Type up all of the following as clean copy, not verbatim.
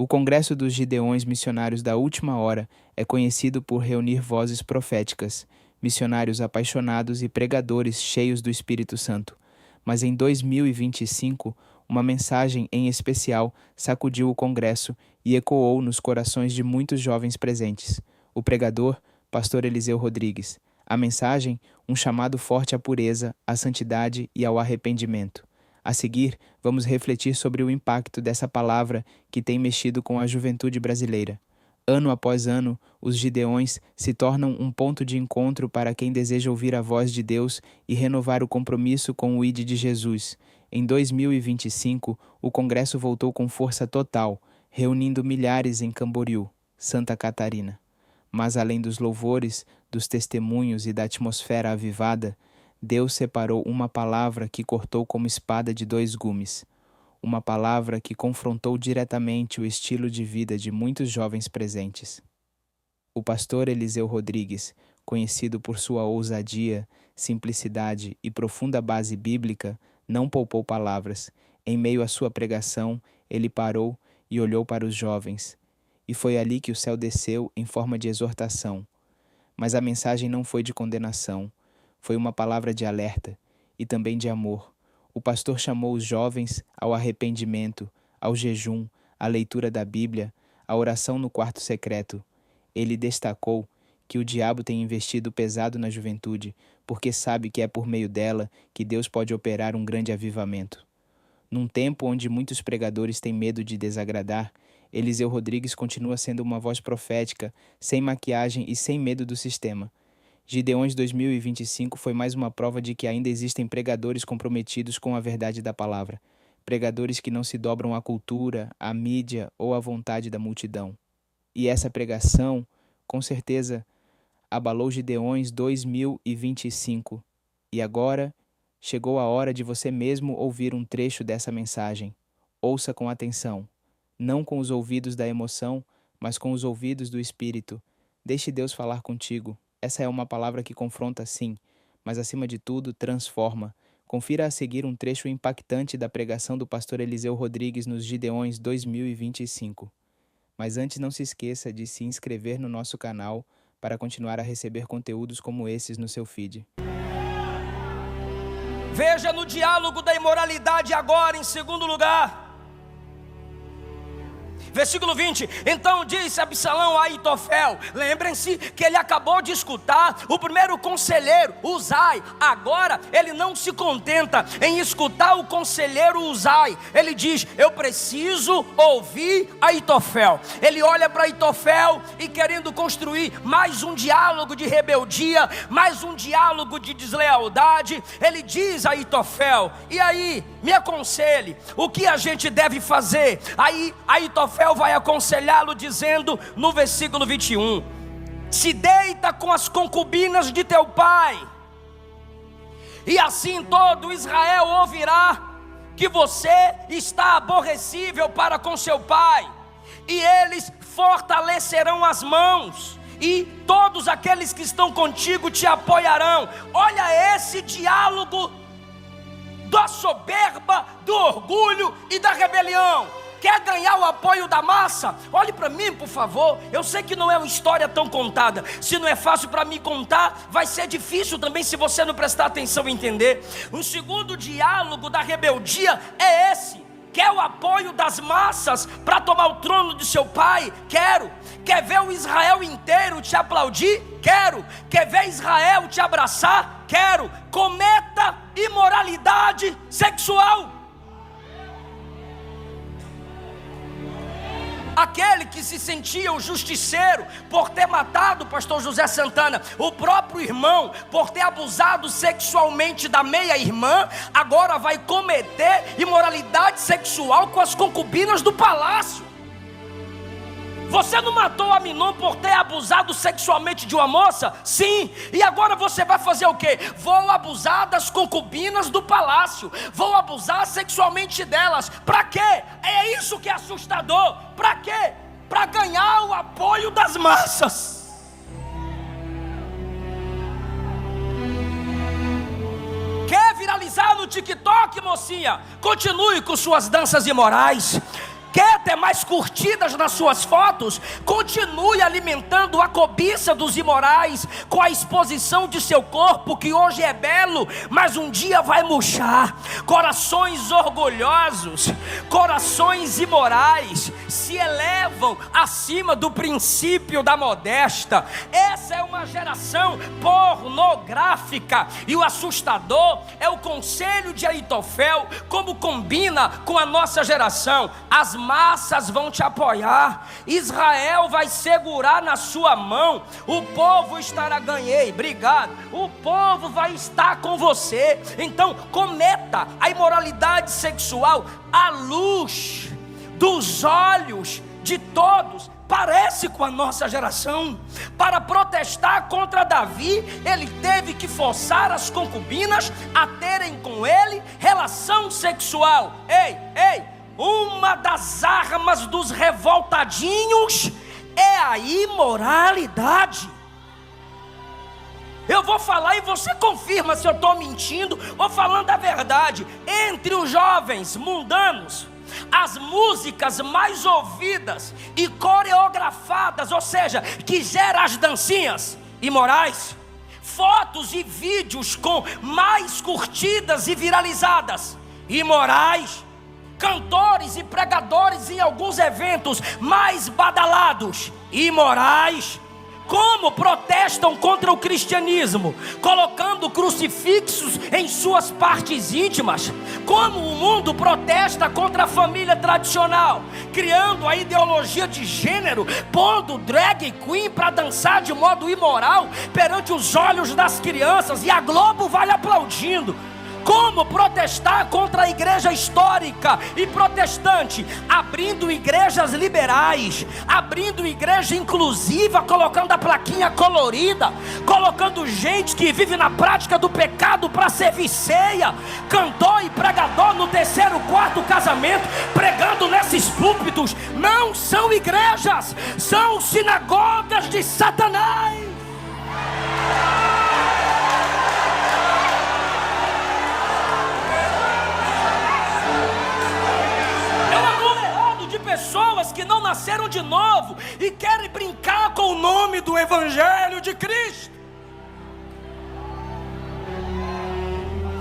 O Congresso dos Gideões Missionários da Última Hora é conhecido por reunir vozes proféticas, missionários apaixonados e pregadores cheios do Espírito Santo. Mas em 2025, uma mensagem em especial sacudiu o Congresso e ecoou nos corações de muitos jovens presentes. O pregador, pastor Eliseu Rodrigues. A mensagem, um chamado forte à pureza, à santidade e ao arrependimento. A seguir, vamos refletir sobre o impacto dessa palavra que tem mexido com a juventude brasileira. Ano após ano, os Gideões se tornam um ponto de encontro para quem deseja ouvir a voz de Deus e renovar o compromisso com o ID de Jesus. Em 2025, o Congresso voltou com força total, reunindo milhares em Camboriú, Santa Catarina. Mas além dos louvores, dos testemunhos e da atmosfera avivada, Deus separou uma palavra que cortou como espada de dois gumes. Uma palavra que confrontou diretamente o estilo de vida de muitos jovens presentes. O pastor Eliseu Rodrigues, conhecido por sua ousadia, simplicidade e profunda base bíblica, não poupou palavras. Em meio à sua pregação, ele parou e olhou para os jovens. E foi ali que o céu desceu em forma de exortação. Mas a mensagem não foi de condenação, foi uma palavra de alerta e também de amor. O pastor chamou os jovens ao arrependimento, ao jejum, à leitura da Bíblia, à oração no quarto secreto. Ele destacou que o diabo tem investido pesado na juventude, porque sabe que é por meio dela que Deus pode operar um grande avivamento. Num tempo onde muitos pregadores têm medo de desagradar, Eliseu Rodrigues continua sendo uma voz profética, sem maquiagem e sem medo do sistema. Gideões 2025 foi mais uma prova de que ainda existem pregadores comprometidos com a verdade da palavra. Pregadores que não se dobram à cultura, à mídia ou à vontade da multidão. E essa pregação, com certeza, abalou Gideões 2025. E agora, chegou a hora de você mesmo ouvir um trecho dessa mensagem. Ouça com atenção. Não com os ouvidos da emoção, mas com os ouvidos do Espírito. Deixe Deus falar contigo. Essa é uma palavra que confronta sim, mas acima de tudo transforma. Confira a seguir um trecho impactante da pregação do pastor Eliseu Rodrigues nos Gideões 2025. Mas antes não se esqueça de se inscrever no nosso canal para continuar a receber conteúdos como esses no seu feed. Veja no diálogo da imoralidade agora em segundo lugar. Versículo 20, então disse Absalão a Aitofel, lembrem-se que ele acabou de escutar o primeiro conselheiro, Uzai. Agora ele não se contenta em escutar o conselheiro Uzai, ele diz, eu preciso ouvir Aitofel. Ele olha para Aitofel e querendo construir mais um diálogo de rebeldia, mais um diálogo de deslealdade, ele diz a Aitofel, e aí, me aconselhe, o que a gente deve fazer? Aí Aitofel vai aconselhá-lo dizendo no versículo 21, se deita com as concubinas de teu pai, e assim todo Israel ouvirá que você está aborrecível para com seu pai, e eles fortalecerão as mãos, e todos aqueles que estão contigo te apoiarão. Olha esse diálogo da soberba, do orgulho e da rebelião. Quer ganhar o apoio da massa? Olhe para mim, por favor. Eu sei que não é uma história tão contada. Se não é fácil para mim contar, vai ser difícil também se você não prestar atenção e entender. O segundo diálogo da rebeldia é esse. Quer o apoio das massas para tomar o trono de seu pai? Quero. Quer ver o Israel inteiro te aplaudir? Quero. Quer ver Israel te abraçar? Quero. Cometa imoralidade sexual. Aquele que se sentia o justiceiro por ter matado o pastor José Santana, o próprio irmão, por ter abusado sexualmente da meia-irmã, agora vai cometer imoralidade sexual com as concubinas do palácio. Você não matou Aminon por ter abusado sexualmente de uma moça? Sim. E agora você vai fazer o quê? Vou abusar das concubinas do palácio. Vou abusar sexualmente delas. Para quê? É isso que é assustador. Para quê? Para ganhar o apoio das massas. Quer viralizar no TikTok, mocinha? Continue com suas danças imorais. Quer ter mais curtidas nas suas fotos? Continue alimentando a cobiça dos imorais com a exposição de seu corpo, que hoje é belo, mas um dia vai murchar. Corações orgulhosos, corações imorais se elevam acima do princípio da modéstia. Essa é uma geração pornográfica, e o assustador é o conselho de Aitofel, como combina com a nossa geração. As massas vão te apoiar, Israel vai segurar na sua mão, o povo estará, ganhei, obrigado, o povo vai estar com você. Então cometa a imoralidade sexual à luz dos olhos de todos. Parece com a nossa geração. Para protestar contra Davi, ele teve que forçar as concubinas a terem com ele relação sexual. Uma das armas dos revoltadinhos é a imoralidade. Eu vou falar e você confirma se eu estou mentindo ou falando a verdade. Entre os jovens mundanos, as músicas mais ouvidas e coreografadas, ou seja, que geram as dancinhas imorais, fotos e vídeos com mais curtidas e viralizadas, imorais, cantores e pregadores em alguns eventos mais badalados, imorais. Como protestam contra o cristianismo, colocando crucifixos em suas partes íntimas. Como o mundo protesta contra a família tradicional, criando a ideologia de gênero, pondo drag queen para dançar de modo imoral perante os olhos das crianças, e a Globo vai aplaudindo. Como protestar contra a igreja histórica e protestante, abrindo igrejas liberais, abrindo igreja inclusiva, colocando a plaquinha colorida, colocando gente que vive na prática do pecado para servir ceia, cantor e pregador no terceiro, quarto casamento, pregando nesses púlpitos. Não são igrejas, são sinagogas de Satanás. Pessoas que não nasceram de novo e querem brincar com o nome do Evangelho de Cristo.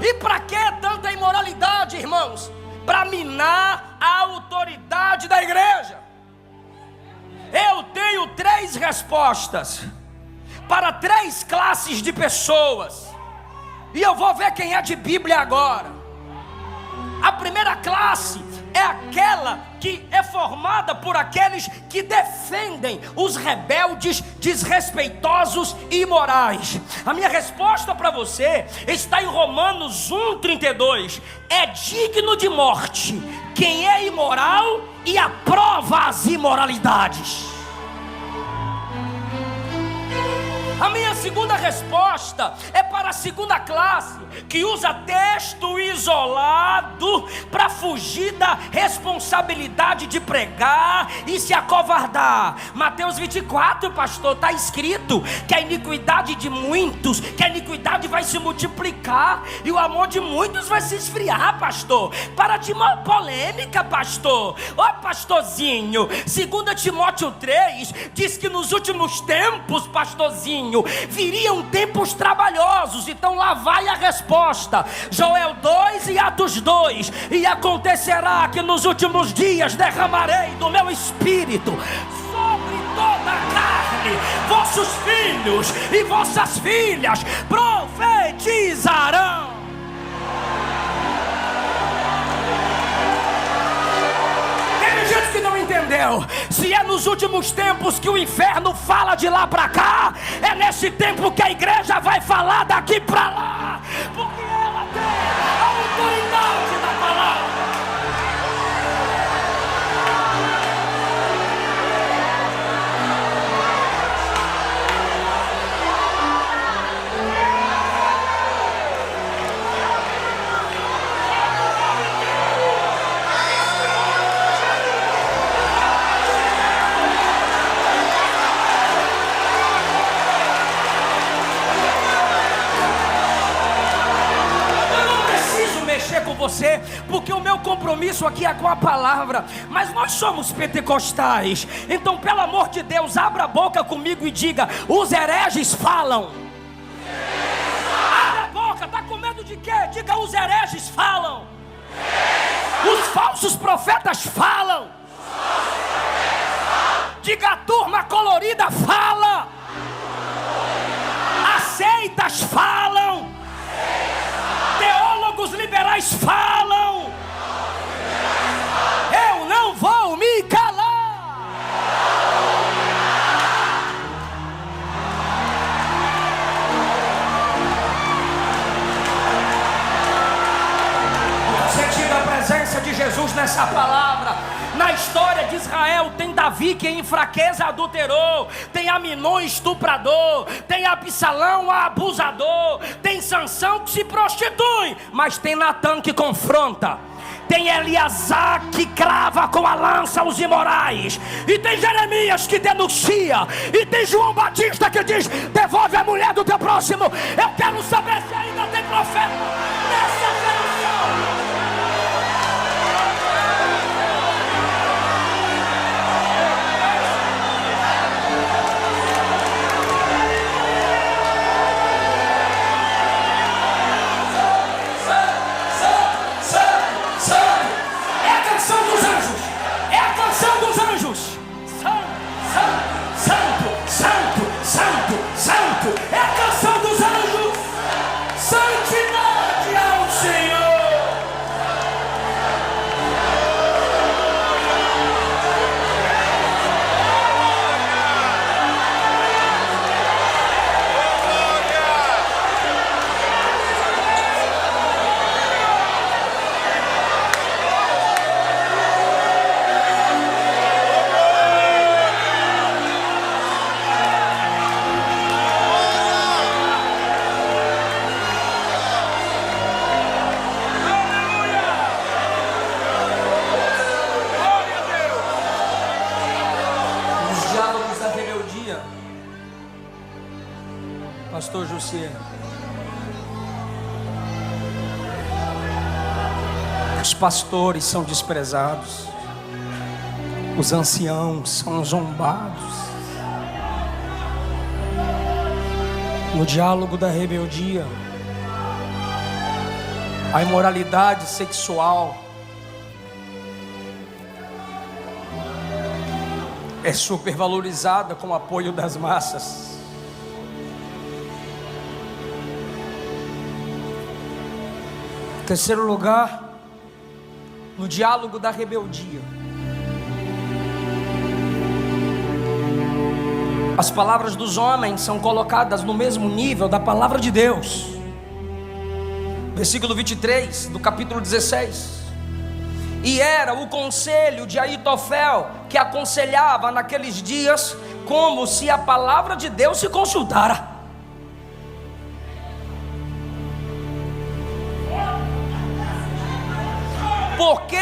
E para que tanta imoralidade, irmãos? Para minar a autoridade da igreja. Eu tenho 3 respostas para 3 classes de pessoas, e eu vou ver quem é de Bíblia agora. A primeira classe é aquela que é formada por aqueles que defendem os rebeldes, desrespeitosos e imorais. A minha resposta para você está em Romanos 1,32. É digno de morte quem é imoral e aprova as imoralidades. A minha segunda resposta é para a segunda classe, que usa texto isolado para fugir da responsabilidade de pregar e se acovardar. Mateus 24, pastor, está escrito que a iniquidade de muitos, que a iniquidade vai se multiplicar e o amor de muitos vai se esfriar, pastor. Para de polêmica, pastor. Ó, pastorzinho, 2 Timóteo 3 diz que nos últimos tempos, pastorzinho, viriam tempos trabalhosos. Então lá vai a resposta, Joel 2 e Atos 2. E acontecerá que nos últimos dias derramarei do meu espírito sobre toda a carne. Vossos filhos e vossas filhas profetizarão. Que não entendeu. Se é nos últimos tempos que o inferno fala de lá para cá, é nesse tempo que a igreja vai falar daqui para lá, porque ela tem a autoridade da palavra. compromisso aqui é com a palavra, mas nós somos pentecostais. Então, pelo amor de Deus, abra a boca comigo e diga: os hereges falam. Abre a boca, tá com medo de quê? Diga: os hereges falam. Os falsos profetas falam. Diga: a turma colorida fala. As seitas falam. Teólogos liberais falam. Eu não vou me calar. Sentindo a presença de Jesus nessa palavra. Na história de Israel tem Davi que em fraqueza adulterou, tem Aminon estuprador, tem Absalão abusador, tem Sansão que se prostitui, mas tem Natã que confronta, tem Eleazar que crava com a lança os imorais, e tem Jeremias que denuncia, e tem João Batista que diz: devolve a mulher do teu próximo. Eu quero saber se ainda tem profeta nessa geração. É a canção dos anjos. Santidade ao Senhor. Pastor José, os pastores são desprezados, os anciãos são zombados. No diálogo da rebeldia, a imoralidade sexual é supervalorizada com o apoio das massas. Terceiro lugar, no diálogo da rebeldia, as palavras dos homens são colocadas no mesmo nível da palavra de Deus. Versículo 23 do capítulo 16. E era o conselho de Aitofel que aconselhava naqueles dias, como se a palavra de Deus se consultara. Por que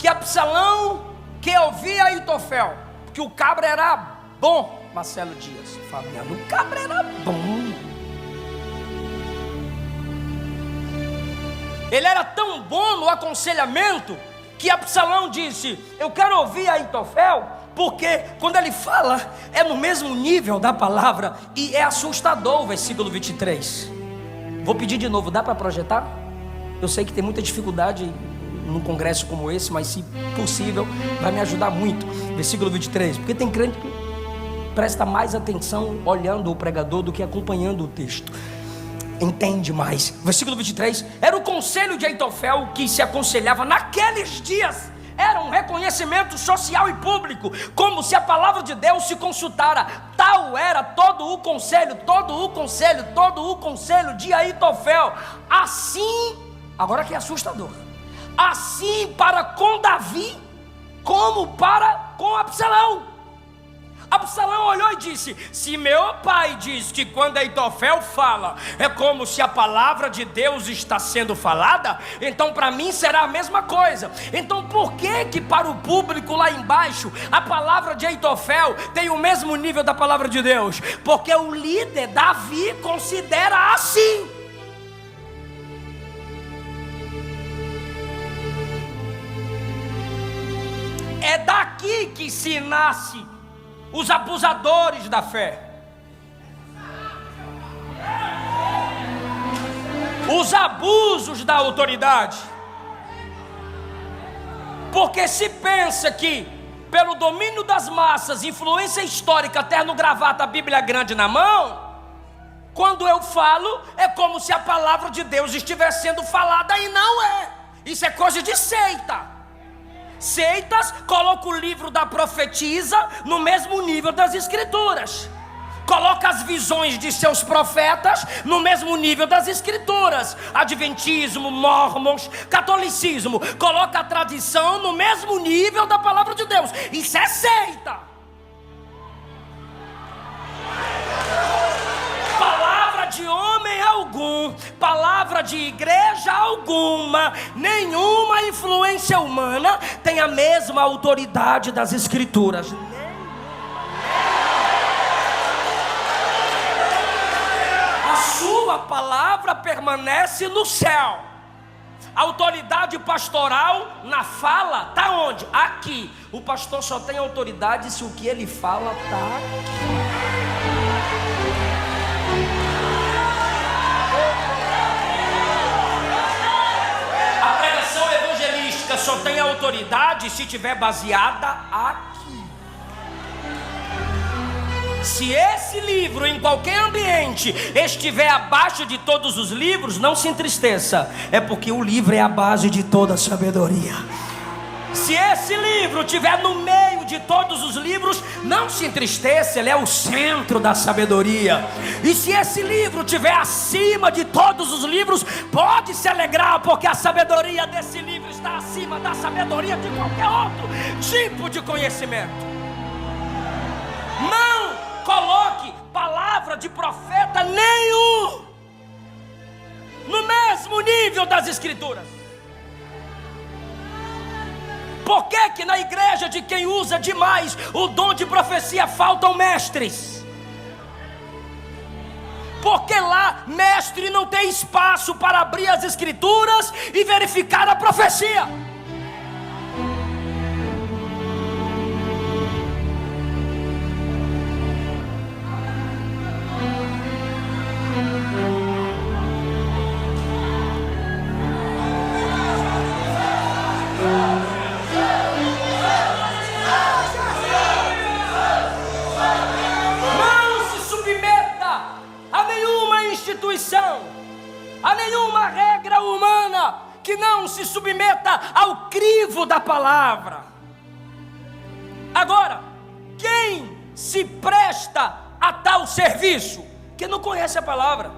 Absalão que ouvia Aitofel? Porque o cabra era bom. Marcelo Dias, Fabiano, o cabra era bom. Ele era tão bom no aconselhamento que Absalão disse: eu quero ouvir Aitofel, porque quando ele fala é no mesmo nível da palavra. E é assustador o versículo 23. Vou pedir de novo, dá para projetar? Eu sei que tem muita dificuldade num congresso como esse, mas se possível vai me ajudar muito. Versículo 23, porque tem crente que presta mais atenção olhando o pregador do que acompanhando o texto, entende mais. Versículo 23, era o conselho de Aitofel que se aconselhava naqueles dias. Era um reconhecimento social e público, como se a palavra de Deus se consultara. Tal era todo o conselho de Aitofel. Assim, agora que é assustador, assim para com Davi, como para com Absalão. Absalão olhou e disse: se meu pai diz que quando Aitofel fala é como se a palavra de Deus está sendo falada, então para mim será a mesma coisa. Então por que para o público lá embaixo a palavra de Aitofel tem o mesmo nível da palavra de Deus? Porque o líder Davi considera assim. que se nasce os abusadores da fé, os abusos da autoridade. Porque se pensa que pelo domínio das massas, influência histórica, terno, gravata, Bíblia grande na mão, quando eu falo, é como se a palavra de Deus estivesse sendo falada, e não é. Isso é coisa de seita. Seitas colocam o livro da profetisa no mesmo nível das escrituras. Coloca as visões de seus profetas no mesmo nível das escrituras. Adventismo, mormons, catolicismo, coloca a tradição no mesmo nível da palavra de Deus. Isso é seita. Palavra de homem algum, palavra de igreja alguma, nenhuma influência humana tem a mesma autoridade das escrituras. Sua palavra permanece no céu. A autoridade pastoral na fala está onde? Aqui. O pastor só tem autoridade se o que ele fala está aqui. A pregação evangelística só tem autoridade se estiver baseada aqui. Se esse livro em qualquer ambiente estiver abaixo de todos os livros, não se entristeça, é porque o livro é a base de toda a sabedoria. Se esse livro estiver no meio de todos os livros, não se entristeça, ele é o centro da sabedoria. E se esse livro estiver acima de todos os livros, pode se alegrar, porque a sabedoria desse livro está acima da sabedoria de qualquer outro tipo de conhecimento. Não coloque palavra de profeta nenhum no mesmo nível das escrituras. Por que que na igreja de quem usa demais o dom de profecia faltam mestres? Porque lá mestre não tem espaço para abrir as escrituras e verificar a profecia. A nenhuma regra humana que não se submeta ao crivo da palavra. Agora, quem se presta a tal serviço? Que não conhece a palavra.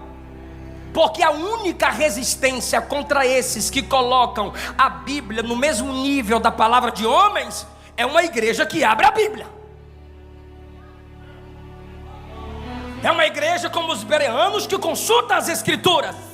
Porque a única resistência contra esses que colocam a Bíblia no mesmo nível da palavra de homens é uma igreja que abre a Bíblia. É uma igreja como os bereanos que consulta as escrituras.